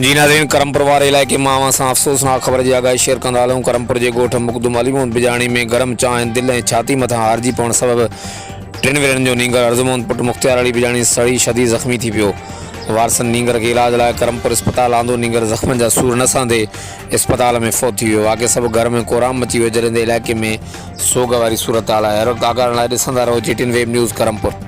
जी नाज़रीन, करमपुर वारे इलाइक़े मां सां अफ़सोसनाक ख़बर जी आगाही शेयर कंदा हलूं। करमपुर जे ॻोठ मुक़दुम बिजाणी में गरम चांहि दिलि ऐं छाती मथां हारिजी पवण सबबि 3 वेरनि जो नींगर अर्जुमंद पुट मुख़्तियार अली बिजाणी सड़ी शदीद ज़ख़्मी थी पियो। वारसनि नींगर खे इलाज लाइ करमपुर अस्पताल आंदो। नींगर ज़ख़्मनि जा सूर न सहंदे अस्पताल में फ़ौत थी वियो। वाक़ई सब घर में कोराम मची वियो जॾहिं इलाइक़े में सोग वारी सूरत हाल आहे। हर वक़्तु आगाहण लाइ ॾिसंदा रहो GTN वेब न्यूज़ करमपुर।